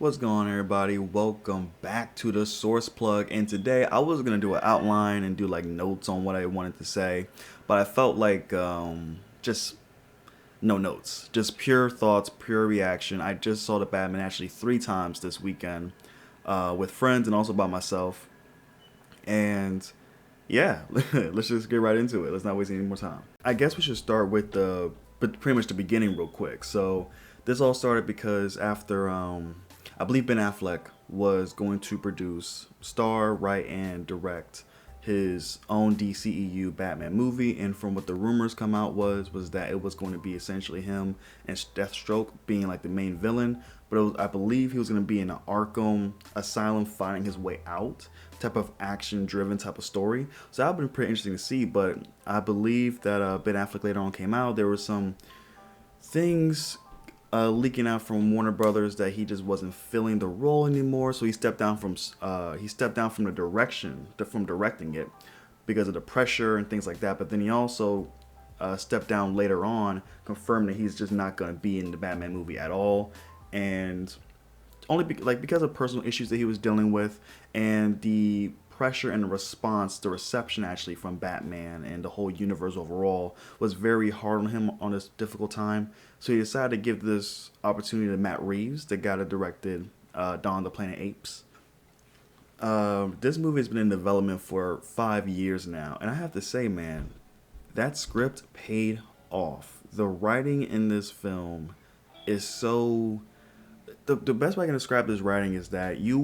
What's going on, everybody? Welcome back to the Source Plug. And today I was gonna do an outline and do like notes on what I wanted to say, but I felt like just no notes, just pure thoughts, pure reaction. I just saw the Batman actually 3 times this weekend, with friends and also by myself. And yeah, let's just get right into it. Let's not waste any more time. I guess we should start with but pretty much the beginning real quick. So this all started because after I believe Ben Affleck was going to produce, star, write, and direct his own DCEU Batman movie, and from what the rumors come out was that it was going to be essentially him and Deathstroke being like the main villain, but I believe he was going to be in an Arkham Asylum finding his way out type of action-driven type of story. So that would have been pretty interesting to see. But I believe that Ben Affleck later on came out. There were some things leaking out from Warner Brothers that he just wasn't filling the role anymore, so he stepped down from the from directing it because of the pressure and things like that. But then he also stepped down later on, confirmed that he's just not going to be in the Batman movie at all, and only because of personal issues that he was dealing with and the pressure and the response, the reception actually from Batman and the whole universe overall was very hard on him on this difficult time. So he decided to give this opportunity to Matt Reeves, the guy that directed Dawn of the Planet Apes. This movie has been in development for 5 years now, and I have to say, man, that script paid off. The writing in this film is so... The best way I can describe this writing is that you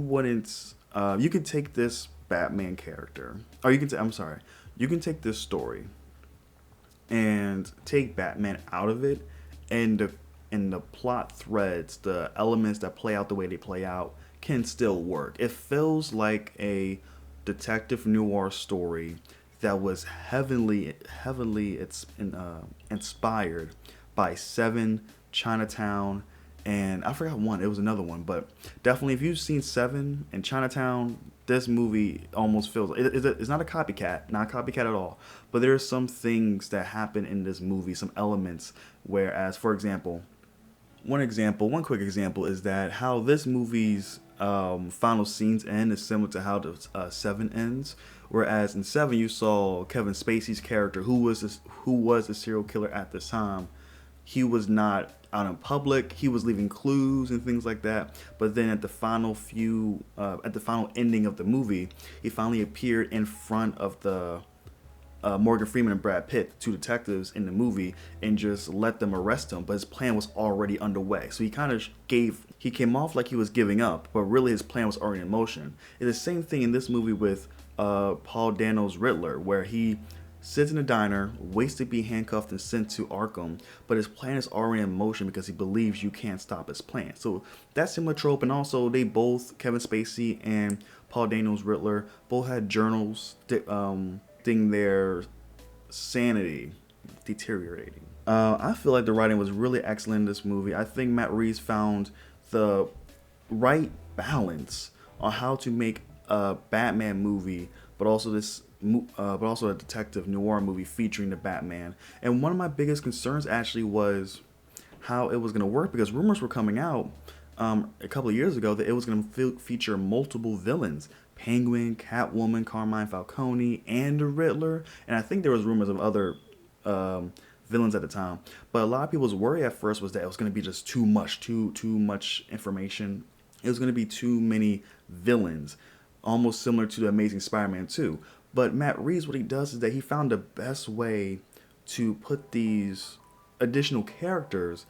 could take this Batman character, or you can take this story and take Batman out of it, and the plot threads, the elements that play out the way they play out, can still work. It feels like a detective noir story that was heavily inspired by Seven, Chinatown, and I forgot one. It was another one, but definitely if you've seen Seven and Chinatown, this movie almost feels it's not a copycat, not a copycat at all. But there are some things that happen in this movie, some elements. Whereas, for example, one quick example is that how this movie's final scenes end is similar to how the Seven ends. Whereas in Seven, you saw Kevin Spacey's character, who was a serial killer at this time. He was not out in public. He was leaving clues and things like that. But then at the final ending of the movie, he finally appeared in front of the Morgan Freeman and Brad Pitt, the two detectives in the movie, and just let them arrest him. But his plan was already underway. So he came off like he was giving up, but really his plan was already in motion. It's the same thing in this movie with Paul Dano's Riddler, where he sits in a diner, waits to be handcuffed and sent to Arkham, but his plan is already in motion because he believes you can't stop his plan. So that similar trope, and also they both, Kevin Spacey and Paul Dano's Riddler, both had journals thing their sanity deteriorating. I feel like the writing was really excellent in this movie. I think Matt Reeves found the right balance on how to make a Batman movie, but also a detective noir movie featuring the Batman. And one of my biggest concerns actually was how it was going to work, because rumors were coming out a couple of years ago that it was going to feature multiple villains: Penguin, Catwoman, Carmine Falcone, and the Riddler. And I think there was rumors of other villains at the time. But a lot of people's worry at first was that it was going to be just too much information. It was going to be too many villains, almost similar to the Amazing Spider-Man 2. But Matt Reeves, what he does is that he found the best way to put these additional characters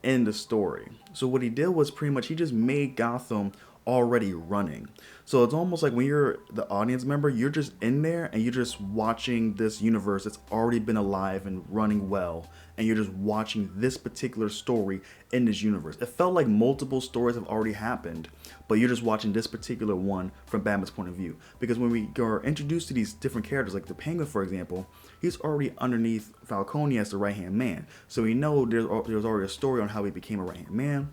in the story. So what he did was pretty much he just made Gotham already running. So it's almost like when you're the audience member, you're just in there and you're just watching this universe that's already been alive and running well, and you're just watching this particular story in this universe. It felt like multiple stories have already happened, but you're just watching this particular one from Batman's point of view. Because when we are introduced to these different characters, like the Penguin, for example, he's already underneath Falcone as the right-hand man. So we know there's already a story on how he became a right-hand man.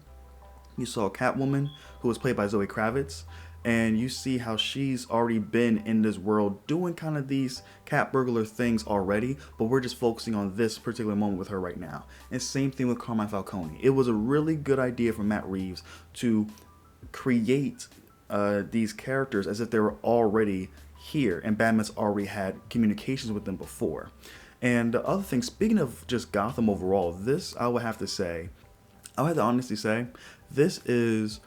You saw Catwoman, who was played by Zoe Kravitz, and you see how she's already been in this world doing kind of these cat burglar things already, but we're just focusing on this particular moment with her right now. And same thing with Carmine Falcone. It was a really good idea from Matt Reeves to create these characters as if they were already here, and Batman's already had communications with them before. And the other thing, speaking of just Gotham overall, this I would have to honestly say, this is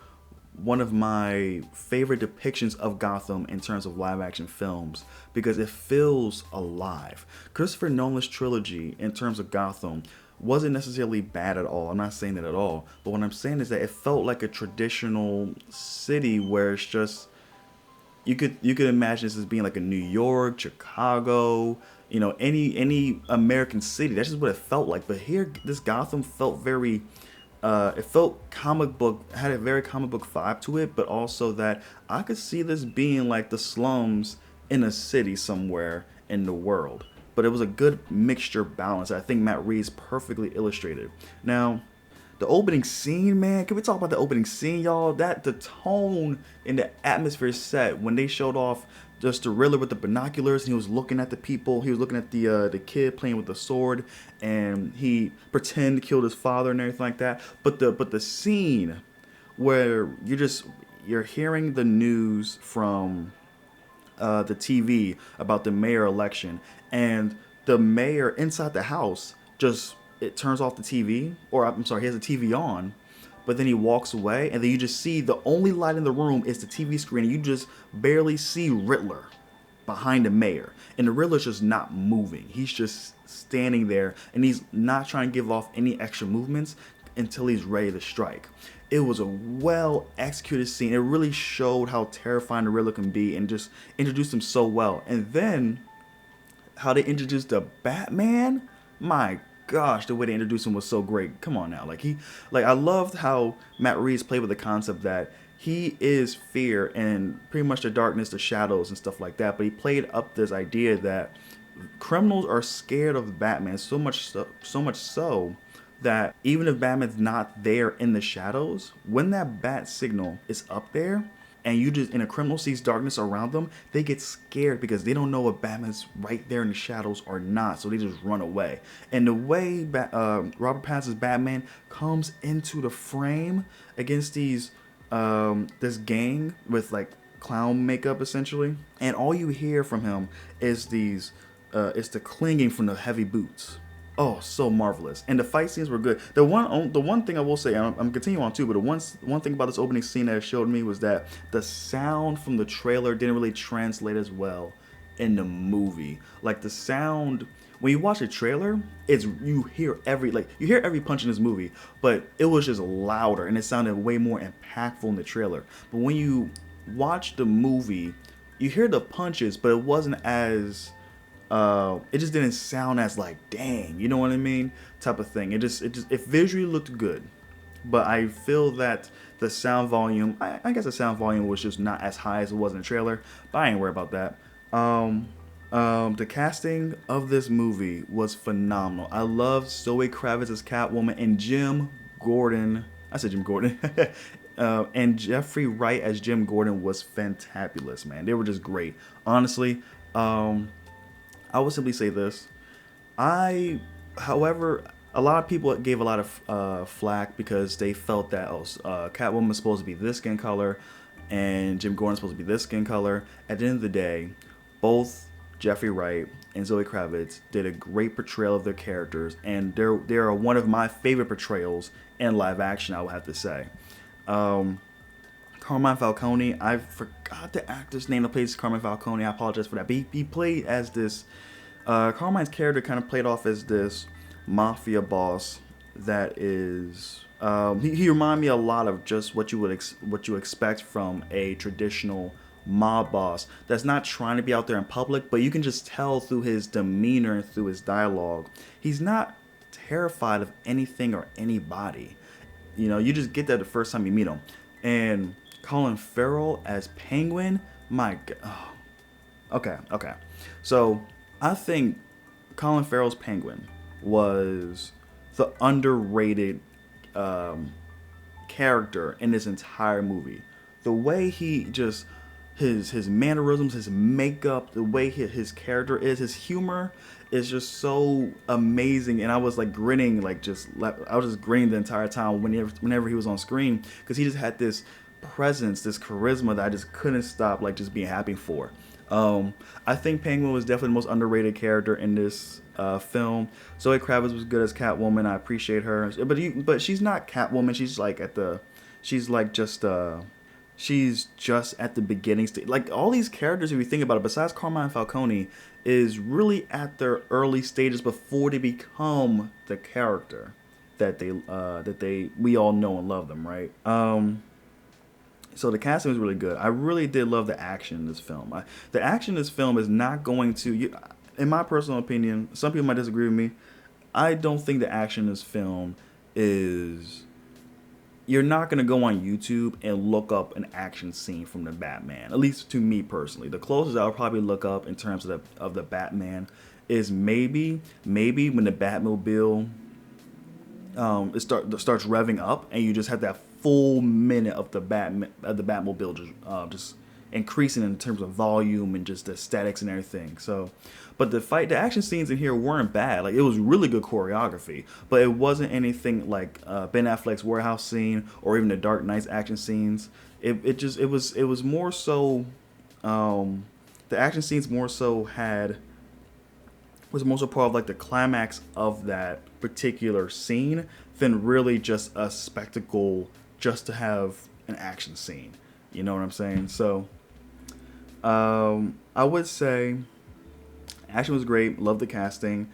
one of my favorite depictions of Gotham in terms of live action films because it feels alive. Christopher Nolan's trilogy in terms of Gotham wasn't necessarily bad at all. I'm not saying that at all. But what I'm saying is that it felt like a traditional city where it's just you could imagine this as being like a New York, Chicago, any American city. That's just what it felt like. But here, this Gotham felt very it felt comic book, had a very comic book vibe to it, but also that I could see this being like the slums in a city somewhere in the world. But it was a good mixture balance. I think Matt Reeves perfectly illustrated. Now, the opening scene, man, can we talk about the opening scene, y'all? That the tone and the atmosphere set when they showed off just the Riddler with the binoculars, and he was looking at the people. He was looking at the kid playing with the sword, and he pretended to kill his father and everything like that. But the scene where you're hearing the news from the TV about the mayor election, and the mayor inside the house it turns off the TV, or I'm sorry, he has the TV on, but then he walks away, and then you just see the only light in the room is the TV screen, and you just barely see Riddler behind the mayor, and the Riddler's just not moving. He's just standing there, and he's not trying to give off any extra movements until he's ready to strike. It was a well executed scene. It really showed how terrifying the Riddler can be, and just introduced him so well. And then how they introduced the Batman, my gosh, the way they introduced him was so great. Come on now. I loved how Matt Reeves played with the concept that he is fear and pretty much the darkness, the shadows and stuff like that. But he played up this idea that criminals are scared of Batman so much so that even if Batman's not there in the shadows, when that bat signal is up there, and a criminal sees darkness around them, they get scared because they don't know if Batman's right there in the shadows or not, so they just run away. And the way Robert Pattinson's Batman comes into the frame against this gang with like clown makeup essentially, and all you hear from him is the clinging from the heavy boots. Oh, so marvelous. And the fight scenes were good. The one thing I will say, I'm continuing on too, but the one thing about this opening scene that it showed me was that the sound from the trailer didn't really translate as well in the movie. Like the sound, when you watch a trailer, you hear every punch in this movie, but it was just louder and it sounded way more impactful in the trailer. But when you watch the movie, you hear the punches, but it wasn't as it just didn't sound as like, dang, you know what I mean, type of thing. It visually looked good, but I feel that the sound volume, I guess the sound volume was just not as high as it was in the trailer, but I ain't worried about that. The casting of this movie was phenomenal. I love Zoe Kravitz as Catwoman and Jim Gordon. I said Jim Gordon. And Jeffrey Wright as Jim Gordon was fantabulous, man. They were just great. Honestly, I would simply say this. However, a lot of people gave a lot of flack because they felt that Catwoman was supposed to be this skin color and Jim Gordon's supposed to be this skin color. At the end of the day, both Jeffrey Wright and Zoe Kravitz did a great portrayal of their characters, and they're one of my favorite portrayals in live action, I would have to say. Carmine Falcone, I forgot the actor's name that plays Carmine Falcone. I apologize for that. But he played as this, Carmine's character kind of played off as this mafia boss that is, he reminded me a lot of just what you expect from a traditional mob boss that's not trying to be out there in public, but you can just tell through his demeanor and through his dialogue, he's not terrified of anything or anybody. You just get that the first time you meet him. And Colin Farrell as Penguin, my God. Oh. Okay. So I think Colin Farrell's Penguin was the underrated character in this entire movie. The way he just, his mannerisms, his makeup, the way his character is, his humor is just so amazing. And I was like grinning, I was just grinning the entire time whenever he was on screen, because he just had this presence, this charisma that I just couldn't stop like just being happy for. I think Penguin was definitely the most underrated character in this film. Zoe Kravitz was good as Catwoman. I appreciate her, but she's not Catwoman. She's like just she's just at the beginning stage. Like all these characters, if you think about it, besides Carmine Falcone, is really at their early stages before they become the character that we all know and love them, right? So the casting was really good. I really did love the action in this film. The action in this film is not going to, in my personal opinion, some people might disagree with me. I don't think the action in this film is. You're not gonna go on YouTube and look up an action scene from the Batman. At least to me personally, the closest I'll probably look up in terms of the Batman is maybe when the Batmobile starts revving up and you just have that full minute of the Batmobile just increasing in terms of volume and just the aesthetics and everything. So, but the action scenes in here weren't bad. Like it was really good choreography, but it wasn't anything like Ben Affleck's warehouse scene or even the Dark Knight's action scenes. It was more so the action scenes more so was more so part of like the climax of that particular scene than really just a spectacle just to have an action scene. You know what I'm saying? So I would say action was great. Love the casting.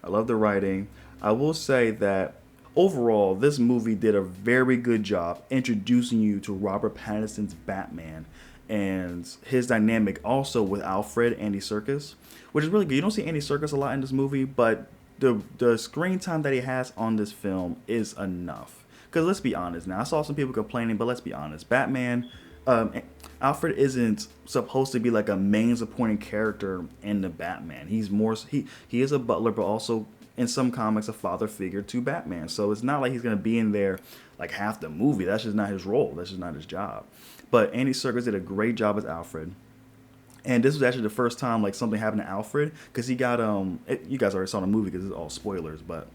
I love the writing. I will say that overall, this movie did a very good job introducing you to Robert Pattinson's Batman and his dynamic also with Alfred, Andy Serkis, which is really good. You don't see Andy Serkis a lot in this movie, but the screen time that he has on this film is enough. Because let's be honest now, I saw some people complaining, but let's be honest. Batman, Alfred isn't supposed to be like a main supporting character in the Batman. He's more, he is a butler, but also in some comics a father figure to Batman. So it's not like he's going to be in there like half the movie. That's just not his role. That's just not his job. But Andy Serkis did a great job as Alfred. And this was actually the first time like something happened to Alfred, because he got you guys already saw the movie because it's all spoilers, but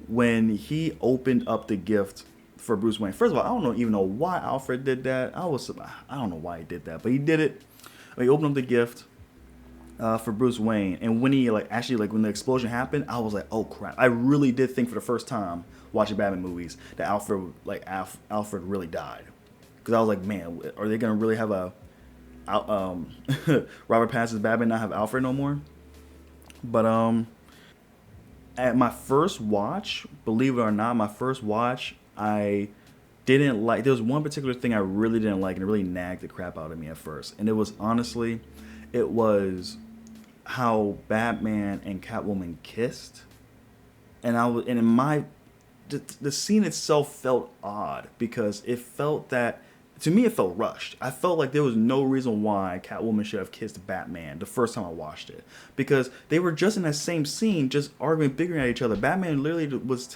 when he opened up the gift for Bruce Wayne. First of all, I don't even know why Alfred did that. I don't know why he did that, but he did it. He opened up the gift for Bruce Wayne, and when he when the explosion happened, I was like, oh crap! I really did think for the first time watching Batman movies that Alfred really died, because I was like, man, are they gonna really have a Robert Pattinson's Batman not have Alfred no more? But at my first watch, believe it or not, I didn't like. There was one particular thing I really didn't like, and it really nagged the crap out of me at first. And it was honestly, how Batman and Catwoman kissed, and the scene itself felt odd because it felt that. To me, it felt rushed. I felt like there was no reason why Catwoman should have kissed Batman the first time I watched it, because they were just in that same scene, just arguing, bickering at each other. Batman literally was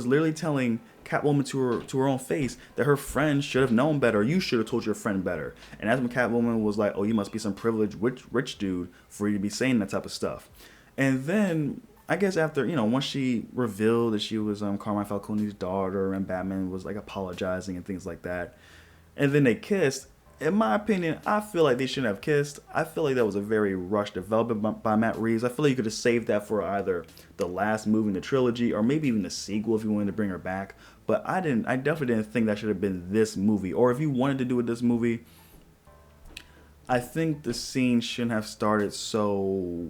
literally telling Catwoman to her own face that her friend should have known better. You should have told your friend better. And that's when Catwoman was like, "Oh, you must be some privileged rich dude for you to be saying that type of stuff." And then I guess after, once she revealed that she was Carmine Falcone's daughter, and Batman was like apologizing and things like that, and then they kissed. In my opinion, I feel like they shouldn't have kissed. I feel like that was a very rushed development by Matt Reeves. I feel like you could have saved that for either the last movie in the trilogy or maybe even the sequel if you wanted to bring her back. But I definitely didn't think that should have been this movie. Or if you wanted to do it this movie, I think the scene shouldn't have started with so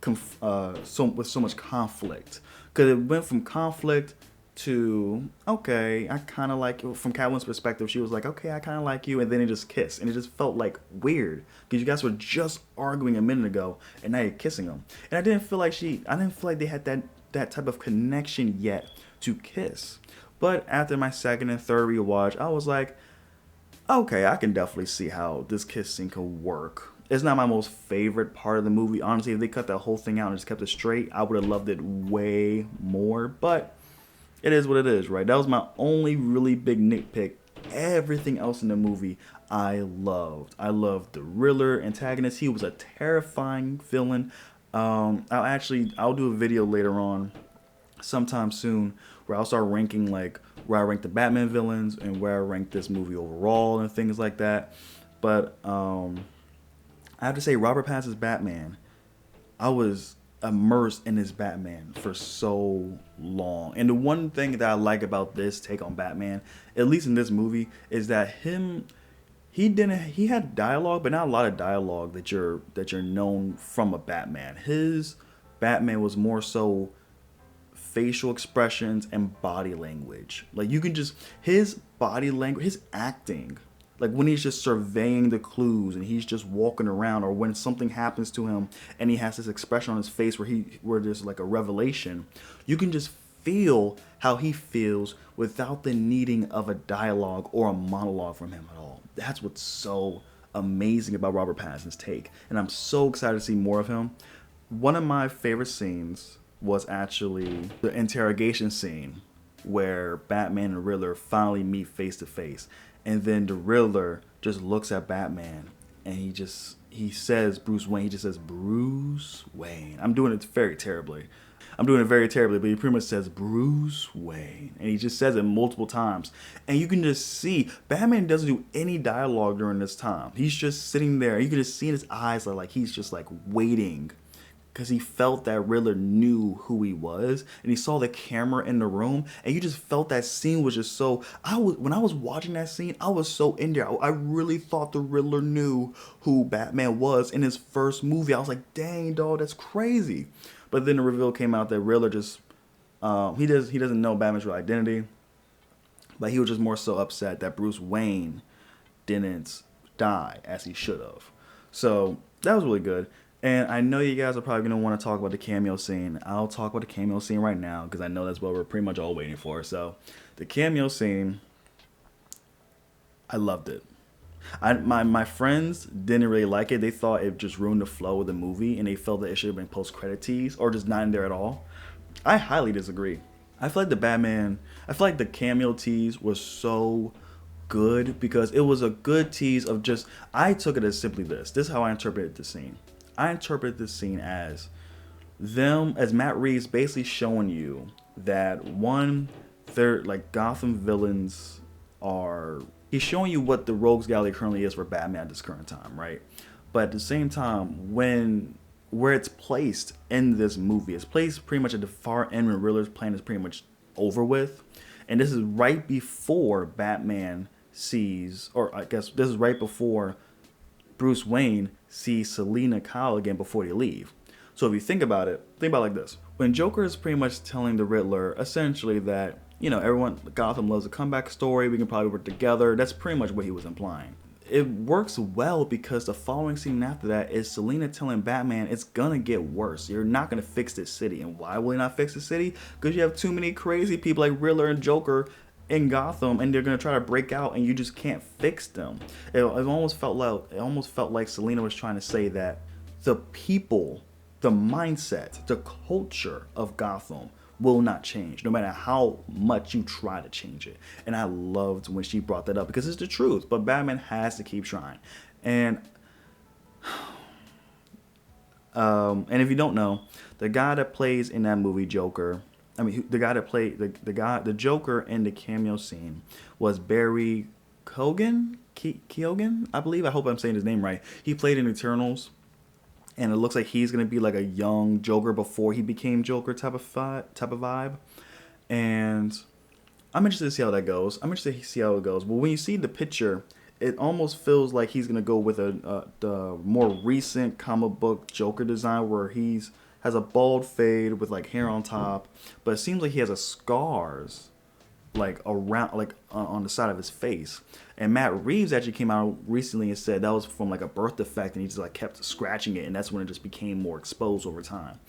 much conflict, because it went from conflict to, okay, I kind of like you. From Catwoman's perspective, she was like, okay, I kind of like you, and then it just kissed, and it just felt like weird because you guys were just arguing a minute ago, and now you're kissing them, and I didn't feel like they had that type of connection yet to kiss. But after my second and third rewatch, I was like, okay, I can definitely see how this kiss scene could work. It's not my most favorite part of the movie. Honestly, if they cut that whole thing out and just kept it straight, I would have loved it way more. But it is what it is, right? That was my only really big nitpick. Everything else in the movie, I loved. I loved the Riddler antagonist. He was a terrifying villain. I'll do a video later on, sometime soon, where I'll start ranking like where I rank the Batman villains and where I rank this movie overall and things like that. But I have to say, Robert Pattinson's Batman, I was immersed in this Batman for so long. And the one thing that I like about this take on Batman, at least in this movie, is that he had dialogue, but not a lot of dialogue that you're known from a Batman. His Batman was more so facial expressions and body language. Like you can just his body language, his acting, like when he's just surveying the clues and he's just walking around, or when something happens to him and he has this expression on his face where there's like a revelation, you can just feel how he feels without the needing of a dialogue or a monologue from him at all. That's what's so amazing about Robert Pattinson's take, and I'm so excited to see more of him. One of my favorite scenes was actually the interrogation scene where Batman and Riddler finally meet face to face. And then the Riddler just looks at Batman and he says Bruce Wayne. He just says Bruce Wayne. I'm doing it very terribly, but he pretty much says Bruce Wayne. And he just says it multiple times. And you can just see Batman doesn't do any dialogue during this time. He's just sitting there. You can just see in his eyes like he's just like waiting, because he felt that Riddler knew who he was, and he saw the camera in the room, and you just felt that scene was just so. When I was watching that scene, I was so in there. I really thought the Riddler knew who Batman was in his first movie. I was like, dang, dog, that's crazy. But then the reveal came out that Riddler just he doesn't know Batman's real identity, but he was just more so upset that Bruce Wayne didn't die as he should have. So that was really good. And I know you guys are probably going to want to talk about the cameo scene. I'll talk about the cameo scene right now because I know that's what we're pretty much all waiting for. So the cameo scene, I loved it. My friends didn't really like it. They thought it just ruined the flow of the movie, and they felt that it should have been post-credit tease or just not in there at all. I highly disagree. I feel like the cameo tease was so good because it was a good tease of just, I took it as simply this. This is how I interpreted the scene. I interpret this scene as Matt Reeves basically showing you that they're like Gotham villains are. He's showing you what the rogues gallery currently is for Batman at this current time, right? But at the same time, where it's placed in this movie, it's placed pretty much at the far end when Riddler's plan is pretty much over with, and this is right before Batman sees, or I guess this is right before Bruce Wayne sees Selina Kyle again before they leave. So if you think about it like this. When Joker is pretty much telling the Riddler essentially that, everyone, Gotham loves a comeback story, we can probably work together, that's pretty much what he was implying. It works well because the following scene after that is Selina telling Batman it's gonna get worse. You're not gonna fix this city. And why will you not fix the city? Because you have too many crazy people like Riddler and Joker in Gotham, and they're gonna try to break out, and you just can't fix them. It almost felt like Selina was trying to say that the people, the mindset, the culture of Gotham will not change, no matter how much you try to change it. And I loved when she brought that up because it's the truth. But Batman has to keep trying. And if you don't know, the guy that plays in that movie Joker. The guy that played the Joker in the cameo scene was Barry Keoghan, I believe. I hope I'm saying his name right. He played in Eternals, and it looks like he's gonna be like a young Joker before he became Joker type of vibe. And I'm interested to see how that goes. But when you see the picture, it almost feels like he's gonna go with the more recent comic book Joker design where he's has a bald fade with like hair on top, but it seems like he has a scars like around, like on the side of his face. And Matt Reeves actually came out recently and said that was from like a birth defect, and he just like kept scratching it, and that's when it just became more exposed over time.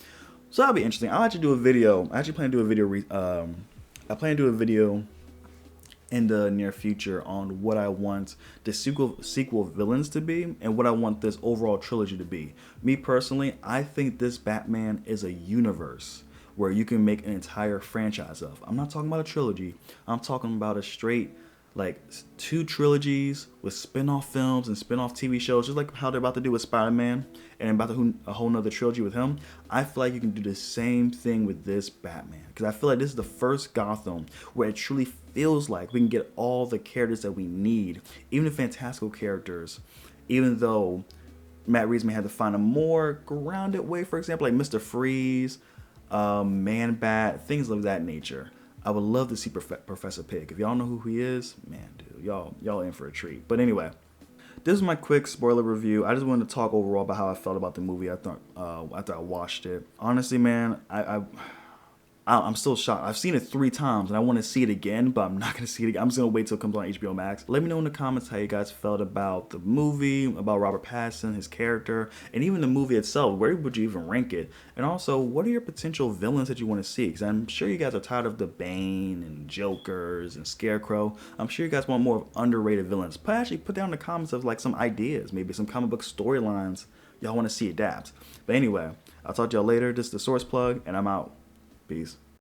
So that'll be interesting. I'll actually do a video. I plan to do a video in the near future on what I want the sequel villains to be and what I want this overall trilogy to be. Me personally, I think this Batman is a universe where you can make an entire franchise of. I'm not talking about a trilogy. I'm talking about a straight like 2 trilogies with spin-off films and spin-off TV shows, just like how they're about to do with Spider-Man and about to do a whole nother trilogy with him. I feel like you can do the same thing with this Batman, because I feel like this is the first Gotham where it truly feels like we can get all the characters that we need, even the fantastical characters, even though Matt Reeves may have to find a more grounded way, for example, like Mr. Freeze, Man-Bat, things of that nature. I would love to see Professor Pig. If y'all know who he is, man, dude, y'all in for a treat. But anyway, this is my quick spoiler review. I just wanted to talk overall about how I felt about the movie after I watched it. Honestly, man, I'm still shocked. I've seen it 3 times and I want to see it again, but I'm not going to see it again. I'm just going to wait till it comes on HBO Max. Let me know in the comments how you guys felt about the movie, about Robert Pattinson, his character, and even the movie itself. Where would you even rank it? And also, what are your potential villains that you want to see? Because I'm sure you guys are tired of the Bane and Jokers and Scarecrow. I'm sure you guys want more of underrated villains. But actually put down in the comments of like some ideas, maybe some comic book storylines y'all want to see adapt. But anyway, I'll talk to y'all later. This is the Source Plug, and I'm out. Peace.